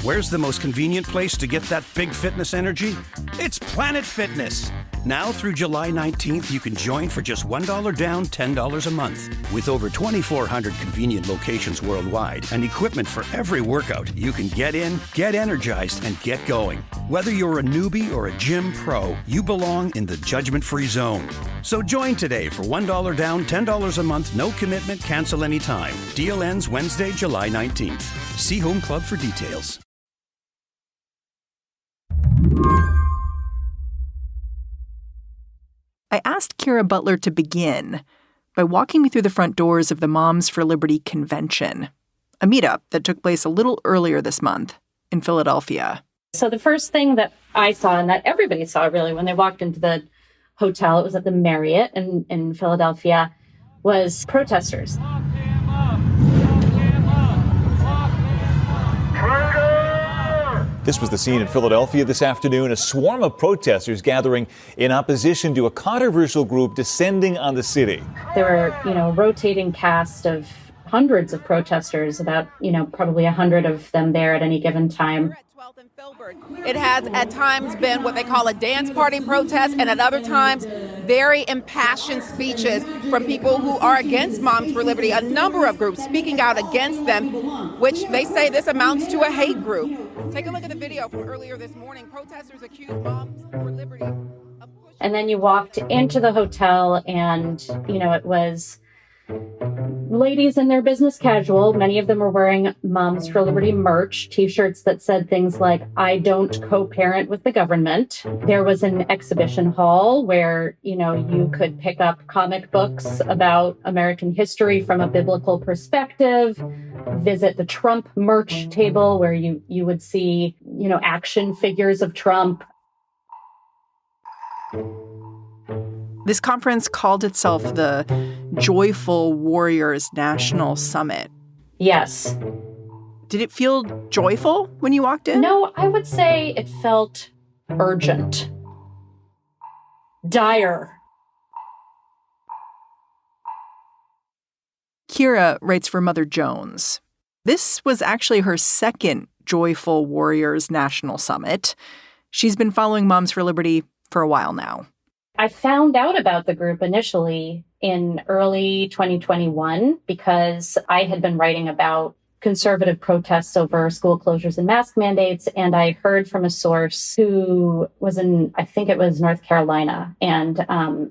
Where's the most convenient place to get that big fitness energy? It's Planet Fitness. Now through July 19th, you can join for just $1 down, $10 a month. With over 2,400 convenient locations worldwide and equipment for every workout, you can get in, get energized, and get going. Whether you're a newbie or a gym pro, you belong in the judgment-free zone. So join today for $1 down, $10 a month, no commitment, cancel anytime. Deal ends Wednesday, July 19th. See Home Club for details. I asked Kiera Butler to begin by walking me through the front doors of the Moms for Liberty convention, a meetup that took place a little earlier this month in Philadelphia. So the first thing that I saw, and that everybody saw really when they walked into the hotel, it was at the Marriott in Philadelphia, was protesters. This was the scene in Philadelphia this afternoon, a swarm of protesters gathering in opposition to a controversial group descending on the city. There were, a rotating cast of hundreds of protesters, about, probably 100 of them there at any given time. It has at times been what they call a dance party protest, and at other times very impassioned speeches from people who are against Moms for Liberty, a number of groups speaking out against them, which they say this amounts to a hate group. Take a look at the video from earlier this morning. Protesters accused Moms for Liberty of pushing. And then you walked into the hotel and, it was ladies in their business casual. Many of them were wearing Moms for Liberty merch, T-shirts that said things like, "I don't co-parent with the government." There was an exhibition hall where, you could pick up comic books about American history from a biblical perspective, visit the Trump merch table where you would see, action figures of Trump. This conference called itself the Joyful Warriors National Summit. Yes. Did it feel joyful when you walked in? No, I would say it felt urgent. Dire. Kiera writes for Mother Jones. This was actually her second Joyful Warriors National Summit. She's been following Moms for Liberty for a while now. I found out about the group initially in early 2021 because I had been writing about conservative protests over school closures and mask mandates. And I heard from a source who was in, I think it was North Carolina, and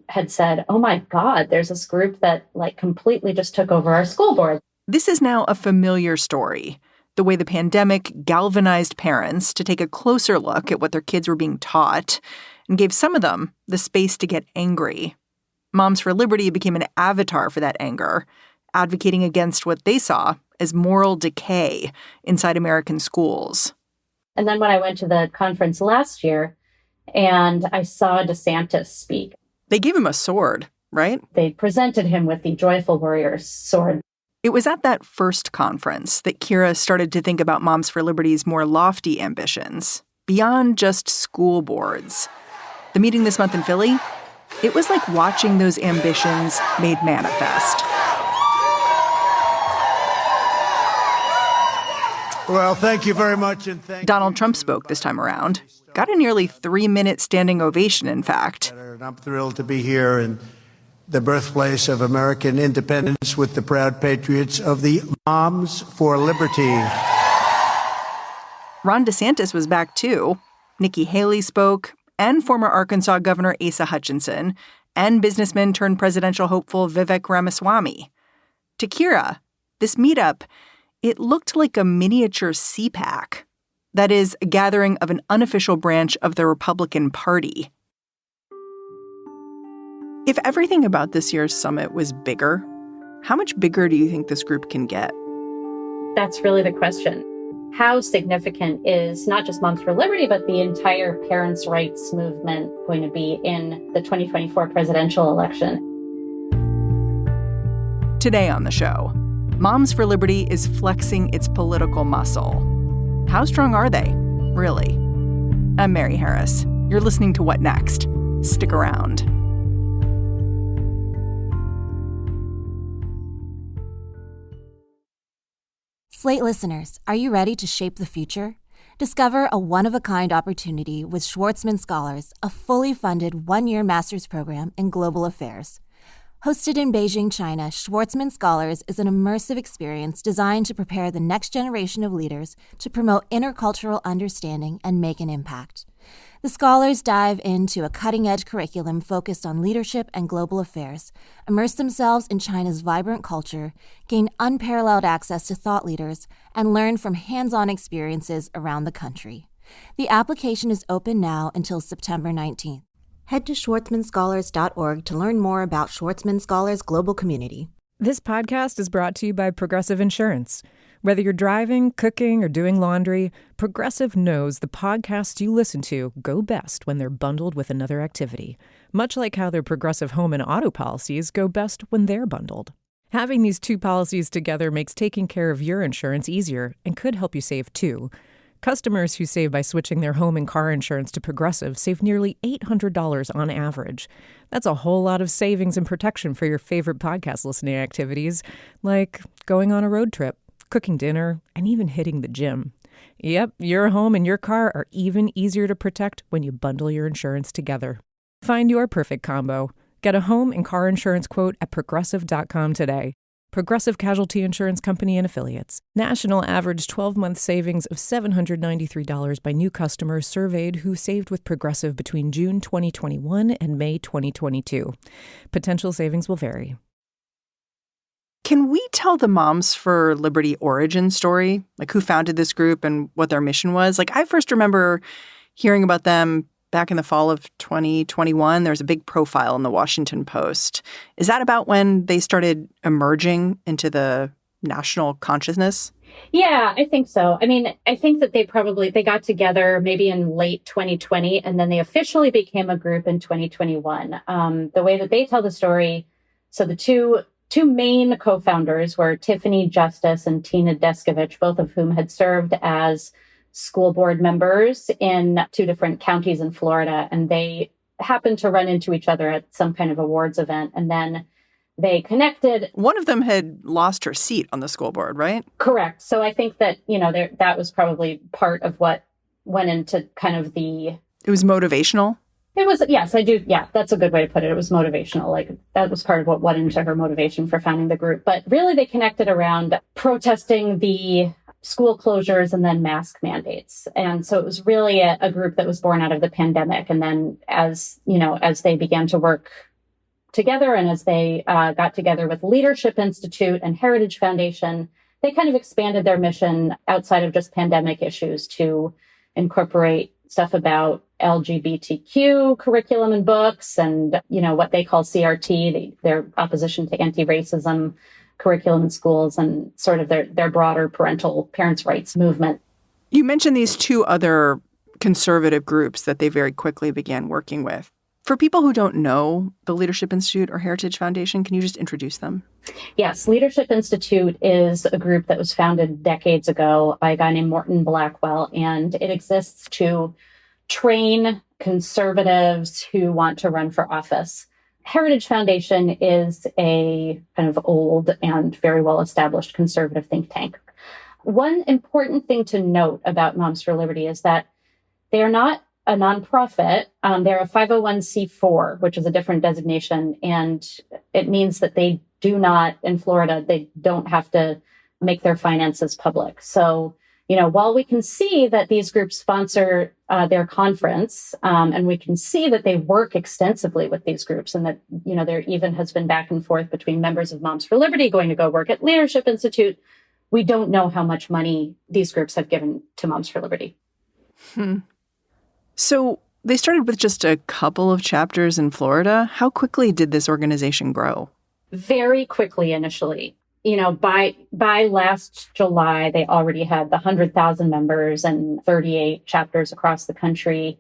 had said, "Oh my God, there's this group that completely just took over our school board." This is now a familiar story. The way the pandemic galvanized parents to take a closer look at what their kids were being taught and gave some of them the space to get angry. Moms for Liberty became an avatar for that anger, advocating against what they saw as moral decay inside American schools. And then when I went to the conference last year and I saw DeSantis speak. They gave him a sword, right? They presented him with the Joyful Warriors sword. It was at that first conference that Kiera started to think about Moms for Liberty's more lofty ambitions, beyond just school boards. The meeting this month in Philly, it was like watching those ambitions made manifest. Well, thank you very much. And Donald Trump spoke this time around. Got a nearly 3-minute standing ovation, in fact. I'm thrilled to be here in the birthplace of American independence with the proud patriots of the Moms for Liberty. Ron DeSantis was back, too. Nikki Haley spoke, and former Arkansas Governor Asa Hutchinson, and businessman turned presidential hopeful Vivek Ramaswamy. To Kiera, this meetup, it looked like a miniature CPAC. That is, a gathering of an unofficial branch of the Republican Party. If everything about this year's summit was bigger, how much bigger do you think this group can get? That's really the question. How significant is not just Moms for Liberty, but the entire parents' rights movement going to be in the 2024 presidential election? Today on the show, Moms for Liberty is flexing its political muscle. How strong are they, really? I'm Mary Harris. You're listening to What Next? Stick around. Slate listeners, are you ready to shape the future? Discover a one-of-a-kind opportunity with Schwartzman Scholars, a fully funded one-year master's program in global affairs. Hosted in Beijing, China, Schwartzman Scholars is an immersive experience designed to prepare the next generation of leaders to promote intercultural understanding and make an impact. The scholars dive into a cutting-edge curriculum focused on leadership and global affairs, immerse themselves in China's vibrant culture, gain unparalleled access to thought leaders, and learn from hands-on experiences around the country. The application is open now until September 19th. Head to schwartzmanscholars.org to learn more about Schwartzman Scholars Global Community. This podcast is brought to you by Progressive Insurance. Whether you're driving, cooking, or doing laundry, Progressive knows the podcasts you listen to go best when they're bundled with another activity, much like how their Progressive home and auto policies go best when they're bundled. Having these two policies together makes taking care of your insurance easier and could help you save too. Customers who save by switching their home and car insurance to Progressive save nearly $800 on average. That's a whole lot of savings and protection for your favorite podcast listening activities, like going on a road trip, cooking dinner, and even hitting the gym. Yep, your home and your car are even easier to protect when you bundle your insurance together. Find your perfect combo. Get a home and car insurance quote at Progressive.com today. Progressive Casualty Insurance Company and Affiliates. National average 12-month savings of $793 by new customers surveyed who saved with Progressive between June 2021 and May 2022. Potential savings will vary. Can we tell the Moms for Liberty origin story? Like who founded this group and what their mission was? Like I first remember hearing about them back in the fall of 2021. There was a big profile in the Washington Post. Is that about when they started emerging into the national consciousness? Yeah, I think so. I mean, I think that they got together maybe in late 2020, and then they officially became a group in 2021. The way that they tell the story, so the two main co-founders were Tiffany Justice and Tina Deskovich, both of whom had served as school board members in 2 different counties in Florida. And they happened to run into each other at some kind of awards event. And then they connected. One of them had lost her seat on the school board, right? Correct. So I think that, that was probably part of what went into kind of It was motivational? It was, yes, I do. Yeah, that's a good way to put it. It was motivational. Like that was part of what went into her motivation for founding the group. But really they connected around protesting the school closures and then mask mandates. And so it was really a group that was born out of the pandemic. And then as they began to work together and as they got together with Leadership Institute and Heritage Foundation, they kind of expanded their mission outside of just pandemic issues to incorporate stuff about LGBTQ curriculum and books and, what they call CRT, their opposition to anti-racism curriculum in schools and sort of their broader parents' rights movement. You mentioned these 2 other conservative groups that they very quickly began working with. For people who don't know the Leadership Institute or Heritage Foundation, can you just introduce them? Yes, Leadership Institute is a group that was founded decades ago by a guy named Morton Blackwell, and it exists to train conservatives who want to run for office. Heritage Foundation is a kind of old and very well-established conservative think tank. One important thing to note about Moms for Liberty is that they are not a nonprofit. They're a 501c4, which is a different designation. And it means that they do not, in Florida, they don't have to make their finances public. So, while we can see that these groups sponsor their conference, and we can see that they work extensively with these groups and that, there even has been back and forth between members of Moms for Liberty going to go work at Leadership Institute, we don't know how much money these groups have given to Moms for Liberty. So they started with just a couple of chapters in Florida. How quickly did this organization grow? Very quickly initially. By last July, they already had the 100,000 members and 38 chapters across the country.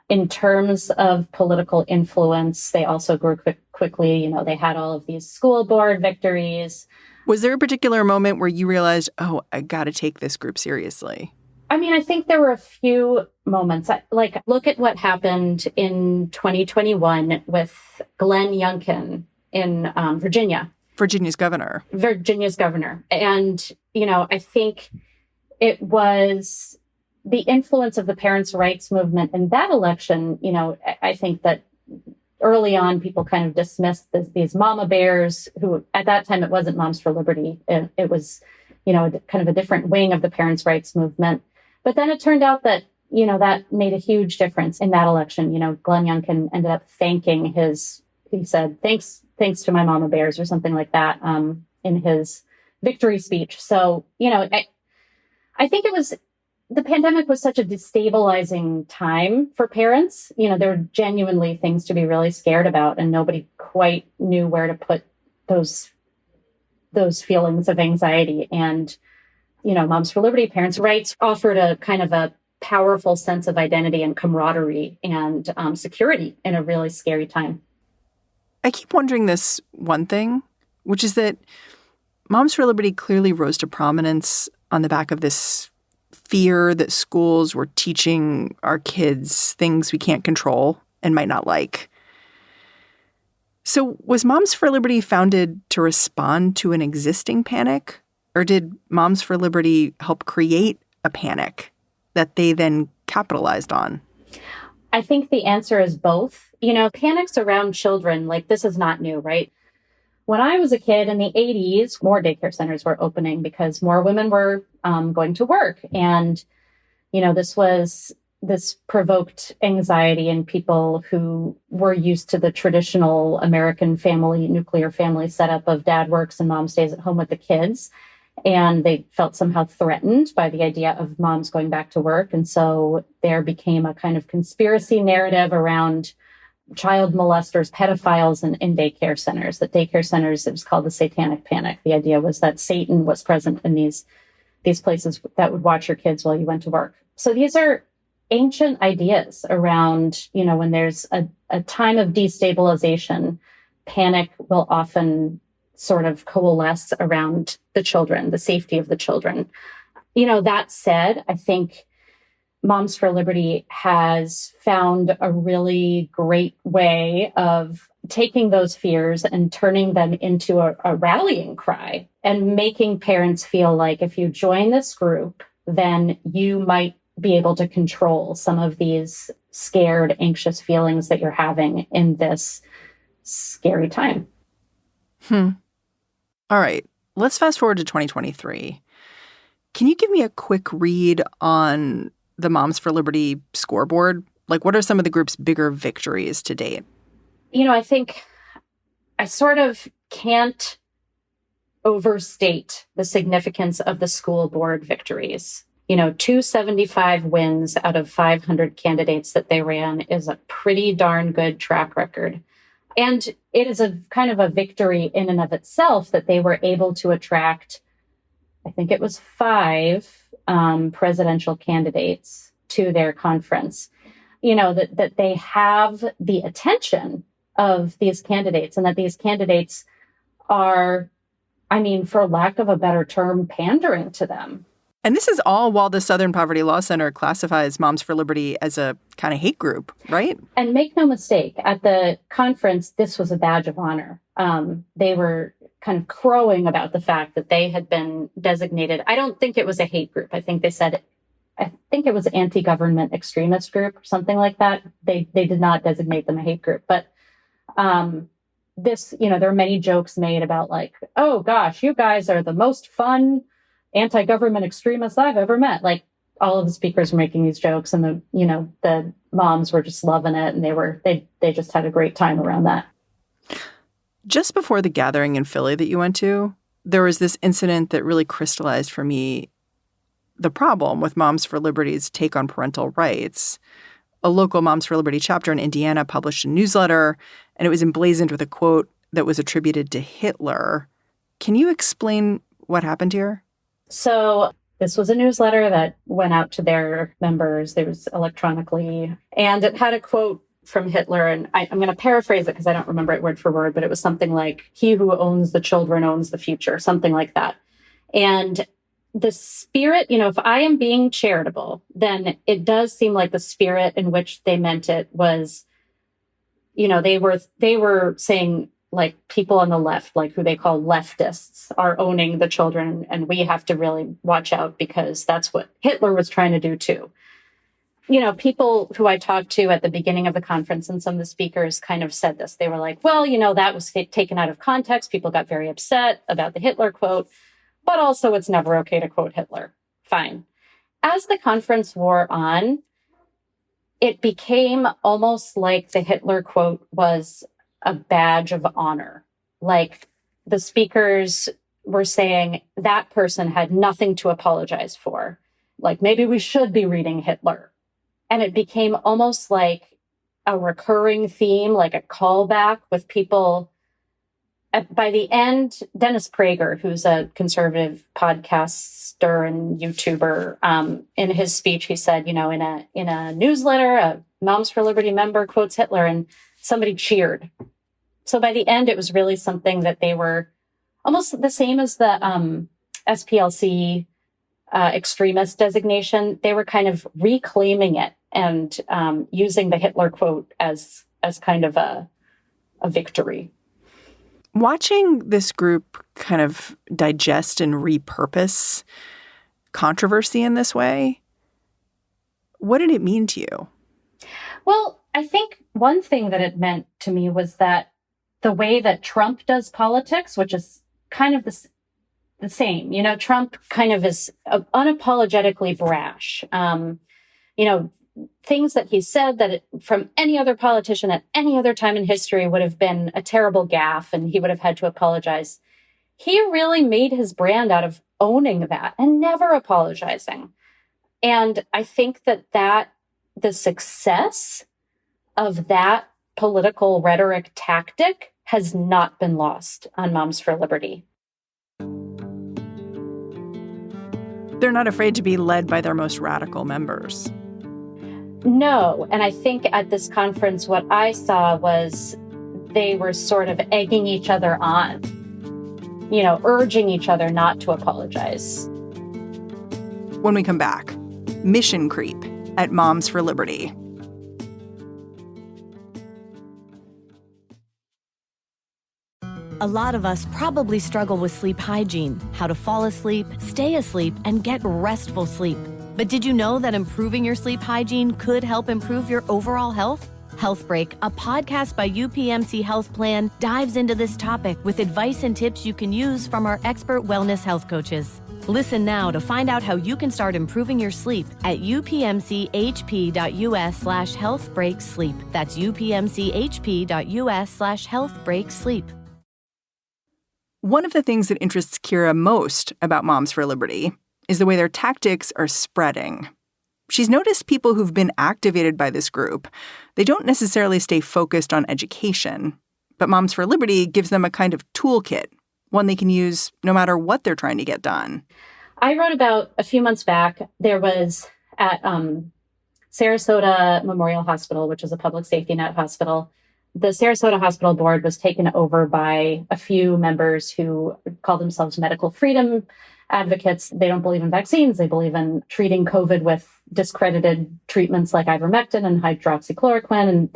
In terms of political influence, they also grew quickly. They had all of these school board victories. Was there a particular moment where you realized, oh, I got to take this group seriously? I mean, I think there were a few moments. Like, look at what happened in 2021 with Glenn Youngkin in Virginia. Virginia's governor. And, I think it was the influence of the parents' rights movement in that election, I think that early on, people kind of dismissed these mama bears who at that time, it wasn't Moms for Liberty. It was, kind of a different wing of the parents' rights movement. But then it turned out that, that made a huge difference in that election. Glenn Youngkin ended up thanking he said, thanks to my mama bears or something like that in his victory speech. So, I think the pandemic was such a destabilizing time for parents. There were genuinely things to be really scared about, and nobody quite knew where to put those feelings of anxiety. And, Moms for Liberty, Parents' Rights offered a kind of a powerful sense of identity and camaraderie and security in a really scary time. I keep wondering this one thing, which is that Moms for Liberty clearly rose to prominence on the back of this fear that schools were teaching our kids things we can't control and might not like. So was Moms for Liberty founded to respond to an existing panic, or did Moms for Liberty help create a panic that they then capitalized on? I think the answer is both. Panics around children, like this is not new, right? When I was a kid in the 80s, more daycare centers were opening because more women were going to work. And, this provoked anxiety in people who were used to the traditional American nuclear family setup of dad works and mom stays at home with the kids. And they felt somehow threatened by the idea of moms going back to work. And so there became a kind of conspiracy narrative around child molesters, pedophiles in daycare centers. That daycare centers, it was called the Satanic Panic. The idea was that Satan was present in these places that would watch your kids while you went to work. So these are ancient ideas around, when there's a time of destabilization, panic will often sort of coalesce around the children, the safety of the children. That said, I think Moms for Liberty has found a really great way of taking those fears and turning them into a rallying cry and making parents feel like if you join this group, then you might be able to control some of these scared, anxious feelings that you're having in this scary time. All right, let's fast forward to 2023. Can you give me a quick read on the Moms for Liberty scoreboard? Like, what are some of the group's bigger victories to date? I think I sort of can't overstate the significance of the school board victories. 275 wins out of 500 candidates that they ran is a pretty darn good track record. And it is a kind of a victory in and of itself that they were able to attract, I think it was 5 presidential candidates to their conference. That they have the attention of these candidates and that these candidates are, for lack of a better term, pandering to them. And this is all while the Southern Poverty Law Center classifies Moms for Liberty as a kind of hate group, right? And make no mistake, at the conference, this was a badge of honor. They were kind of crowing about the fact that they had been designated. I don't think it was a hate group. I think it was anti-government extremist group or something like that. They did not designate them a hate group. But there are many jokes made about like, oh gosh, you guys are the most fun anti-government extremists I've ever met. Like all of the speakers were making these jokes and the moms were just loving it. And they just had a great time around that. Just before the gathering in Philly that you went to, there was this incident that really crystallized for me the problem with Moms for Liberty's take on parental rights. A local Moms for Liberty chapter in Indiana published a newsletter, and it was emblazoned with a quote that was attributed to Hitler. Can you explain what happened here? So this was a newsletter that went out to their members. There was electronically, and it had a quote from Hitler. And I'm going to paraphrase it because I don't remember it word for word, but it was something like, he who owns the children owns the future, something like that. And the spirit, if I am being charitable, then it does seem like the spirit in which they meant it was, they were saying like people on the left, like who they call leftists, are owning the children. And we have to really watch out because that's what Hitler was trying to do too. You know, people who I talked to at the beginning of the conference and some of the speakers kind of said this. They were like, well, you know, that was taken out of context. People got very upset about the Hitler quote, but also it's never okay to quote Hitler. Fine. As the conference wore on, it became almost like the Hitler quote was a badge of honor. Like the speakers were saying that person had nothing to apologize for. Like maybe we should be reading Hitler. And it became almost like a recurring theme, like a callback with people. By the end, Dennis Prager, who's a conservative podcaster and YouTuber, in his speech, he said, you know, in a newsletter, a Moms for Liberty member quotes Hitler and somebody cheered. So by the end, it was really something that they were almost the same as the SPLC extremist designation. They were kind of reclaiming it and using the Hitler quote as kind of a victory. Watching this group kind of digest and repurpose controversy in this way, what did it mean to you? Well, I think one thing that it meant to me was that the way that Trump does politics, which is kind of the same, you know, Trump kind of is unapologetically brash. You know, things that he said that from any other politician at any other time in history would have been a terrible gaffe and he would have had to apologize. He really made his brand out of owning that and never apologizing. And I think that the success of that political rhetoric tactic has not been lost on Moms for Liberty. They're not afraid to be led by their most radical members. No. And I think at this conference, what I saw was they were sort of egging each other on, you know, urging each other not to apologize. When we come back, mission creep at Moms for Liberty. A lot of us probably struggle with sleep hygiene, how to fall asleep, stay asleep, and get restful sleep. But did you know that improving your sleep hygiene could help improve your overall health? Health Break, a podcast by UPMC Health Plan, dives into this topic with advice and tips you can use from our expert wellness health coaches. Listen now to find out how you can start improving your sleep at upmchp.us/healthbreaksleep. That's upmchp.us/healthbreaksleep. One of the things that interests Kiera most about Moms for Liberty is the way their tactics are spreading. She's noticed people who've been activated by this group, they don't necessarily stay focused on education, but Moms for Liberty gives them a kind of toolkit, one they can use no matter what they're trying to get done. I wrote about a few months back, there was at Sarasota Memorial Hospital, which is a public safety net hospital. The Sarasota Hospital Board was taken over by a few members who call themselves medical freedom advocates. They don't believe in vaccines. They believe in treating COVID with discredited treatments like ivermectin and hydroxychloroquine. And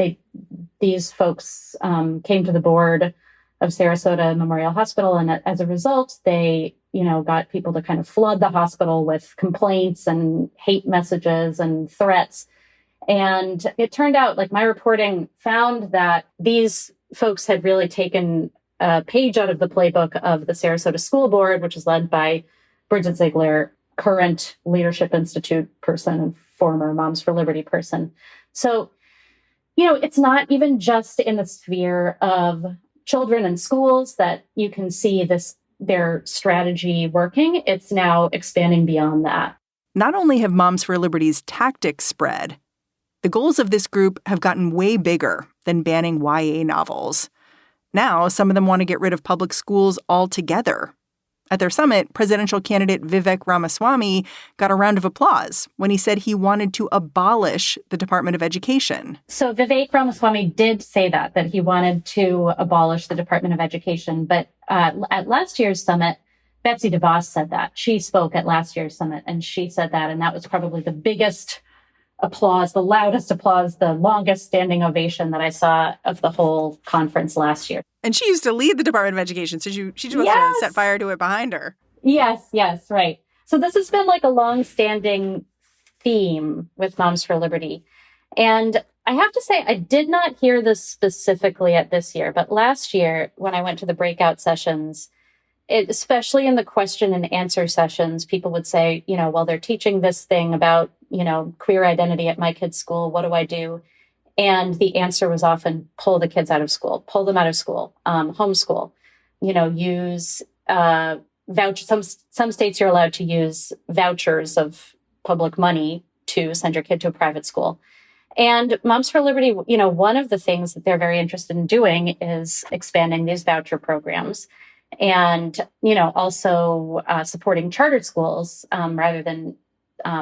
these folks came to the board of Sarasota Memorial Hospital. And as a result, they, you know, got people to kind of flood the hospital with complaints and hate messages and threats. And it turned out, like, my reporting found that these folks had really taken a page out of the playbook of the Sarasota School Board, which is led by Bridget Ziegler, current Leadership Institute person and former Moms for Liberty person. So, you know, it's not even just in the sphere of children and schools that you can see their strategy working. It's now expanding beyond that. Not only have Moms for Liberty's tactics spread, the goals of this group have gotten way bigger than banning YA novels. Now, some of them want to get rid of public schools altogether. At their summit, presidential candidate Vivek Ramaswamy got a round of applause when he said he wanted to abolish the Department of Education. So Vivek Ramaswamy did say that he wanted to abolish the Department of Education. But at last year's summit, Betsy DeVos said that. She spoke at last year's summit, and she said that. And that was probably the biggest applause, the loudest applause, the longest standing ovation that I saw of the whole conference last year. And she used to lead the Department of Education, so she just wants to set fire to it behind her. Yes, right. So this has been like a long-standing theme with Moms for Liberty. And I have to say, I did not hear this specifically at this year, but last year when I went to the breakout sessions, especially in the question and answer sessions, people would say, well, they're teaching this thing about, queer identity at my kid's school. What do I do? And the answer was often pull the kids out of school, pull them out of school, homeschool, use vouchers. Some states you're allowed to use vouchers of public money to send your kid to a private school. And Moms for Liberty, one of the things that they're very interested in doing is expanding these voucher programs and, also supporting chartered schools rather than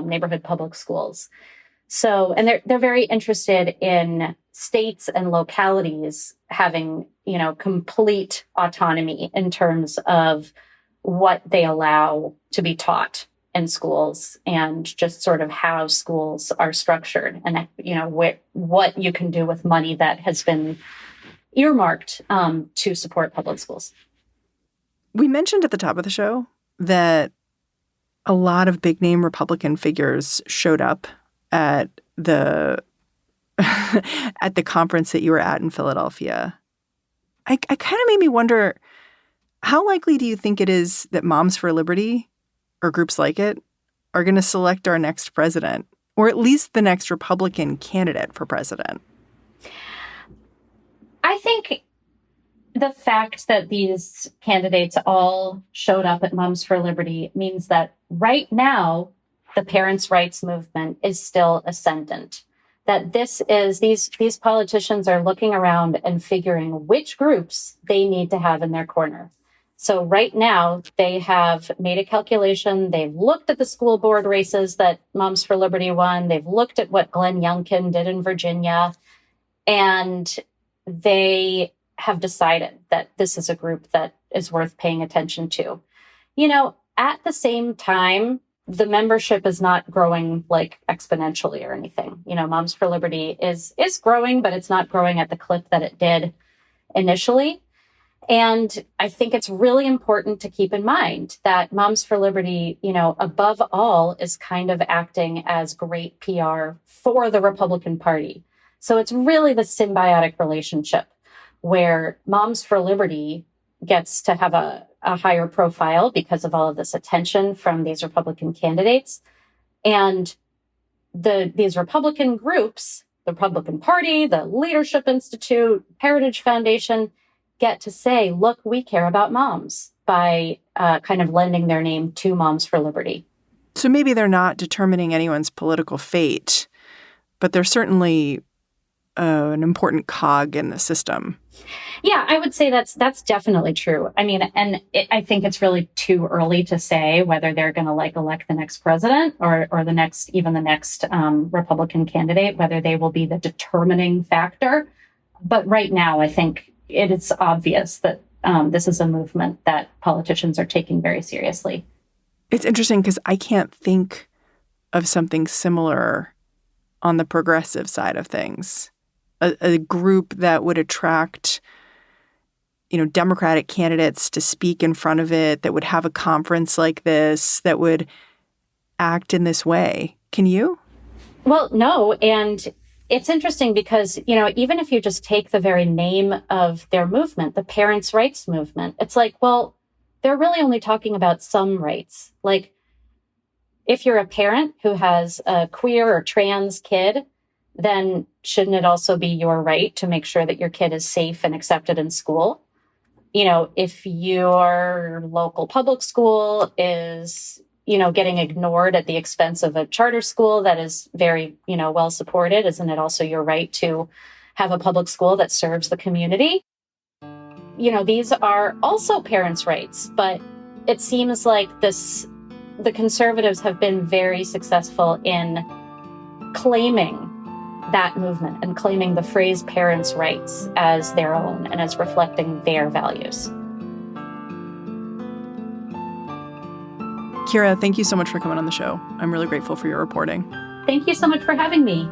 neighborhood public schools. So, and they're very interested in states and localities having, complete autonomy in terms of what they allow to be taught in schools and just sort of how schools are structured and, what you can do with money that has been earmarked to support public schools. We mentioned at the top of the show that a lot of big name Republican figures showed up at the at the conference that you were at in Philadelphia. I kind of made me wonder, how likely do you think it is that Moms for Liberty or groups like it are going to select our next president, or at least the next Republican candidate for president? I think the fact that these candidates all showed up at Moms for Liberty means that right now, the parents' rights movement is still ascendant. That these politicians are looking around and figuring which groups they need to have in their corner. So right now, they have made a calculation. They've looked at the school board races that Moms for Liberty won. They've looked at what Glenn Youngkin did in Virginia. And they have decided that this is a group that is worth paying attention to. At the same time, the membership is not growing like exponentially or anything. Moms for Liberty is growing, but it's not growing at the clip that it did initially. And I think it's really important to keep in mind that Moms for Liberty, above all, is kind of acting as great PR for the Republican Party. So it's really the symbiotic relationship where Moms for Liberty gets to have a higher profile because of all of this attention from these Republican candidates. And these Republican groups, the Republican Party, the Leadership Institute, Heritage Foundation, get to say, look, we care about moms by kind of lending their name to Moms for Liberty. So maybe they're not determining anyone's political fate, but they're certainly an important cog in the system. Yeah, I would say that's definitely true. I mean, I think it's really too early to say whether they're going to elect the next president or the next Republican candidate, whether they will be the determining factor. But right now, I think it is obvious that this is a movement that politicians are taking very seriously. It's interesting because I can't think of something similar on the progressive side of things. A group that would attract, Democratic candidates to speak in front of it, that would have a conference like this, that would act in this way. Can you? Well, no. And it's interesting because, even if you just take the very name of their movement, the parents' rights movement, it's like, well, they're really only talking about some rights. Like, if you're a parent who has a queer or trans kid, then shouldn't it also be your right to make sure that your kid is safe and accepted in school? If your local public school is, getting ignored at the expense of a charter school that is very, well supported, isn't it also your right to have a public school that serves the community? These are also parents' rights, but it seems like the conservatives have been very successful in claiming that movement and claiming the phrase parents' rights as their own and as reflecting their values. Kiera, thank you so much for coming on the show. I'm really grateful for your reporting. Thank you so much for having me.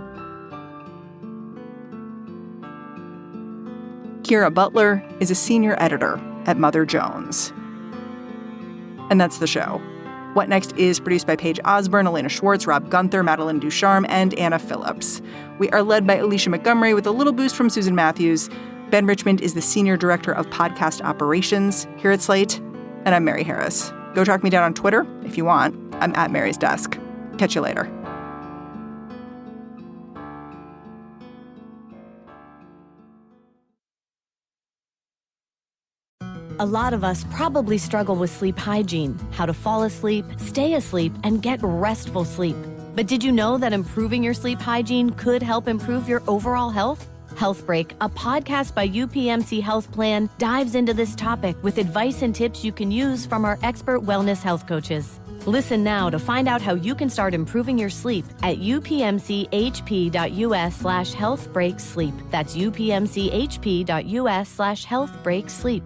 Kiera Butler is a senior editor at Mother Jones. And that's the show. What Next is produced by Paige Osburn, Elena Schwartz, Rob Gunther, Madeline Ducharme, and Anna Phillips. We are led by Alicia Montgomery with a little boost from Susan Matthews. Ben Richmond is the Senior Director of Podcast Operations here at Slate. And I'm Mary Harris. Go track me down on Twitter if you want. I'm at Mary's Desk. Catch you later. A lot of us probably struggle with sleep hygiene, how to fall asleep, stay asleep, and get restful sleep. But did you know that improving your sleep hygiene could help improve your overall health? Health Break, a podcast by UPMC Health Plan, dives into this topic with advice and tips you can use from our expert wellness health coaches. Listen now to find out how you can start improving your sleep at upmchp.us/healthbreaksleep. That's upmchp.us/healthbreaksleep.